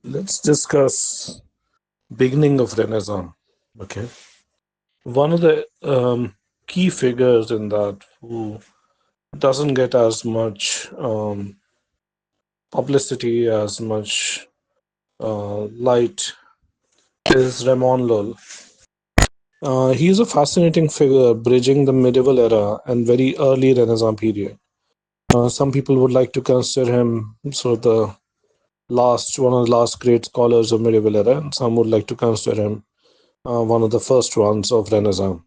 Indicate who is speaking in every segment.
Speaker 1: Let's discuss beginning of Renaissance. Okay, one of the key figures in that who doesn't get as much publicity, as much light is Ramon Lull. He is a fascinating figure bridging the medieval era and very early Renaissance period. Some people would like to consider him sort of the one of the last great scholars of medieval era, and some would like to consider him one of the first ones of Renaissance.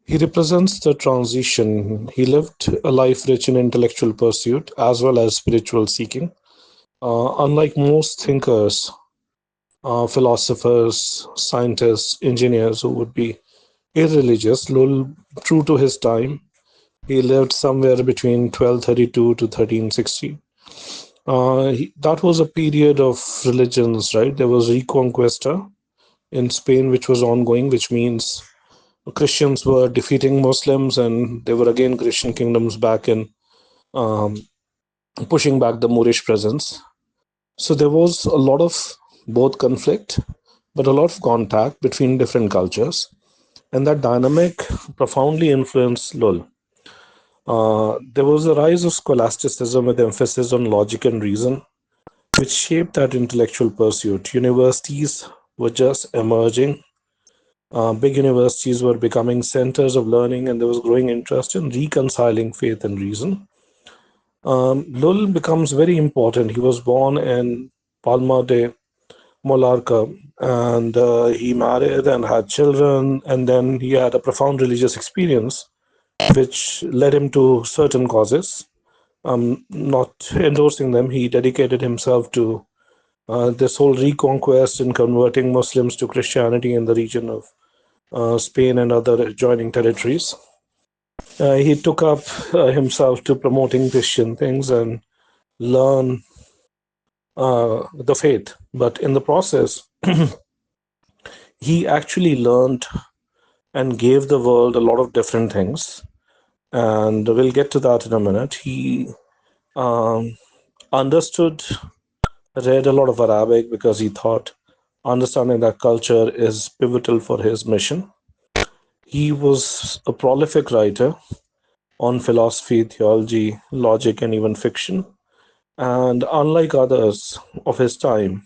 Speaker 1: He represents the transition. He lived a life rich in intellectual pursuit as well as spiritual seeking. Unlike most thinkers, philosophers, scientists, engineers who would be irreligious, Lull, true to his time, he lived somewhere between 1232 to 1360. That was a period of religions, right? There was Reconquista in Spain, which was ongoing, which means Christians were defeating Muslims, and there were again Christian kingdoms back in um, pushing back the Moorish presence. So there was a lot of both conflict, but a lot of contact between different cultures, and that dynamic profoundly influenced Lull. There was a rise of scholasticism with emphasis on logic and reason, which shaped that intellectual pursuit. Universities were just emerging. Big universities were becoming centers of learning, and there was growing interest in reconciling faith and reason. Lull becomes very important. He was born in Palma de Mallorca, and he married and had children, and then he had a profound religious experience, which led him to certain causes. Not endorsing them, he dedicated himself to this whole reconquest and converting Muslims to Christianity in the region of Spain and other adjoining territories. He took up himself to promoting Christian things and learn the faith. But in the process, he actually learned and gave the world a lot of different things. And we'll get to that in a minute. He um, understood, read a lot of Arabic because he thought understanding that culture is pivotal for his mission. He was a prolific writer on philosophy, theology, logic, and even fiction. And unlike others of his time,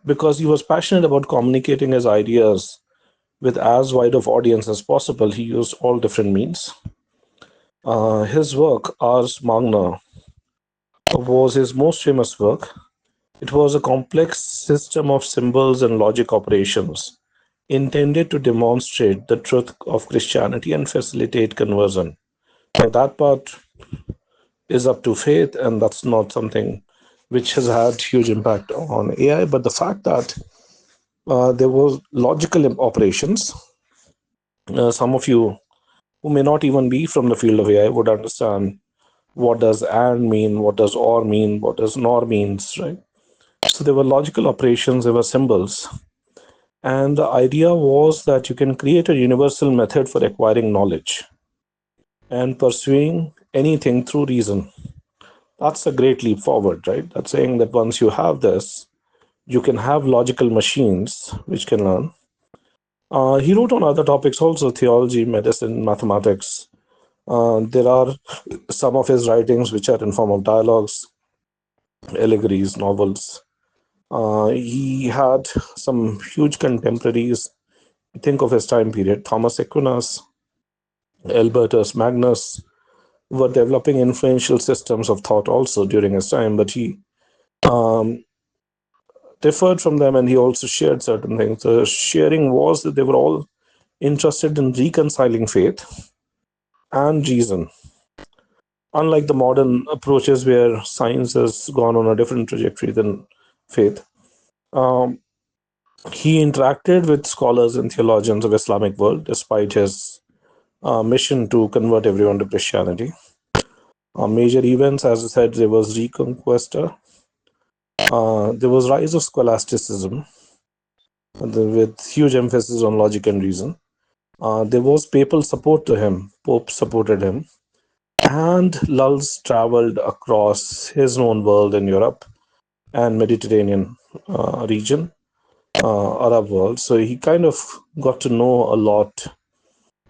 Speaker 1: because he was passionate about communicating his ideas with as wide of audience as possible, he used all different means. His work, Ars Magna, was his most famous work. It was a complex system of symbols and logic operations intended to demonstrate the truth of Christianity and facilitate conversion. Now, that part is up to faith, and that's not something which has had huge impact on AI. But the fact that there was logical operations, some of you who may not even be from the field of AI would understand what does and mean, what does or mean, what does nor means, right? So there were logical operations, there were symbols. And the idea was that you can create a universal method for acquiring knowledge and pursuing anything through reason. That's a great leap forward, right? That's saying that once you have this, you can have logical machines which can learn. He wrote on other topics also, theology, medicine, mathematics. There are some of his writings which are in form of dialogues, allegories, novels. He had some huge contemporaries. Think of his time period. Thomas Aquinas, Albertus Magnus were developing influential systems of thought also during his time, but he um, differed from them, and he also shared certain things. The sharing was that they were all interested in reconciling faith and reason. Unlike the modern approaches where science has gone on a different trajectory than faith, um, he interacted with scholars and theologians of Islamic world despite his mission to convert everyone to Christianity. Major events, as I said, there was Reconquesta, there was rise of scholasticism with huge emphasis on logic and reason. There was papal support to him. Pope supported him, and Lulz traveled across his known world in Europe and Mediterranean region, Arab world. So he kind of got to know a lot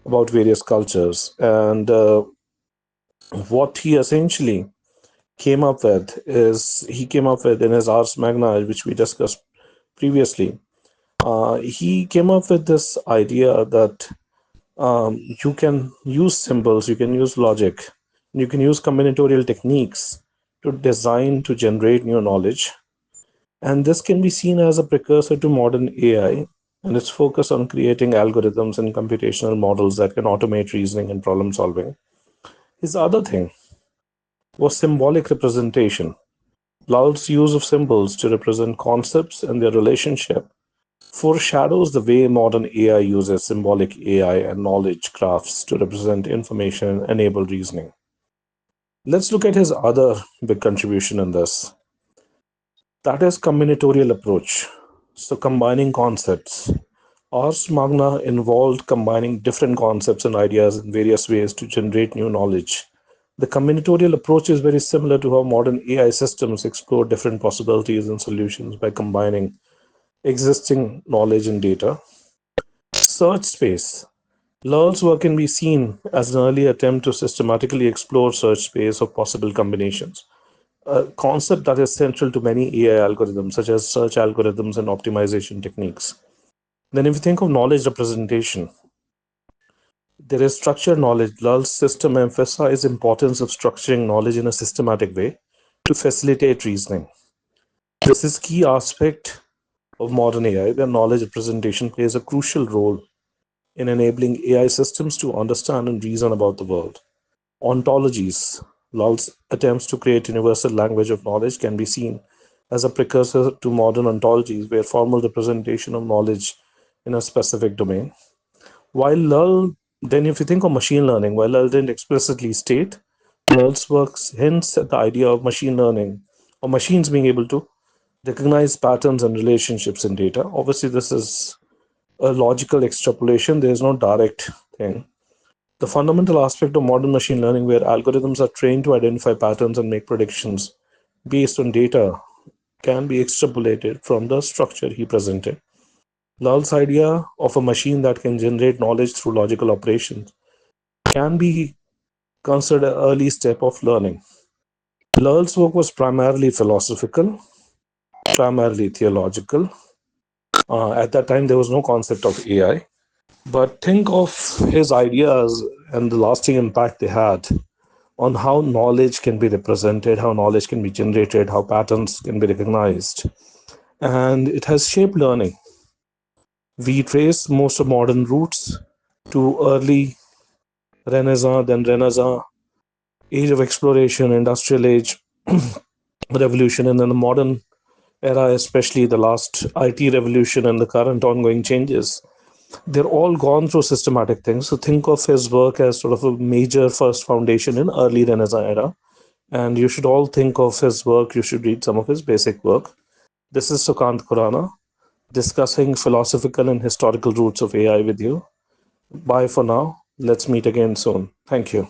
Speaker 1: about various cultures. And what he essentially came up with is he came up with in his Ars Magna, which we discussed previously. He came up with this idea that you can use symbols, you can use logic, you can use combinatorial techniques to design to generate new knowledge. And this can be seen as a precursor to modern AI, and its focus on creating algorithms and computational models that can automate reasoning and problem solving. His other thing was symbolic representation. Lull's use of symbols to represent concepts and their relationship foreshadows the way modern AI uses symbolic AI and knowledge graphs to represent information and enable reasoning. Let's look at his other big contribution in this. That is combinatorial approach. So combining concepts. Ars Magna involved combining different concepts and ideas in various ways to generate new knowledge. The combinatorial approach is very similar to how modern AI systems explore different possibilities and solutions by combining existing knowledge and data. Search space. Lull's work can be seen as an early attempt to systematically explore search space of possible combinations, a concept that is central to many AI algorithms, such as search algorithms and optimization techniques. Then, if you think of knowledge representation, there is structured knowledge. Lull's system emphasized importance of structuring knowledge in a systematic way to facilitate reasoning. This is key aspect of modern AI, where knowledge representation plays a crucial role in enabling AI systems to understand and reason about the world. Ontologies. Lull's attempts to create universal language of knowledge can be seen as a precursor to modern ontologies, where formal representation of knowledge in a specific domain. While Lull, then if you think of machine learning, while Lull didn't explicitly state, Lull's works hints at the idea of machine learning or machines being able to recognize patterns and relationships in data. Obviously, this is a logical extrapolation. There is no direct thing. The fundamental aspect of modern machine learning, where algorithms are trained to identify patterns and make predictions based on data, can be extrapolated from the structure he presented. Lull's idea of a machine that can generate knowledge through logical operations can be considered an early step of learning. Lull's work was primarily philosophical, primarily theological. At that time, there was no concept of AI. But think of his ideas and the lasting impact they had on how knowledge can be represented, how knowledge can be generated, how patterns can be recognized. And it has shaped learning. We trace most of modern roots to early Renaissance, age of exploration, industrial age, revolution, and then the modern era, especially the last IT revolution and the current ongoing changes. They're all gone through systematic things. So think of his work as sort of a major first foundation in early Renaissance era. And you should all think of his work. You should read some of his basic work. This is Sukant Khurana discussing philosophical and historical roots of AI with you. Bye for now. Let's meet again soon. Thank you.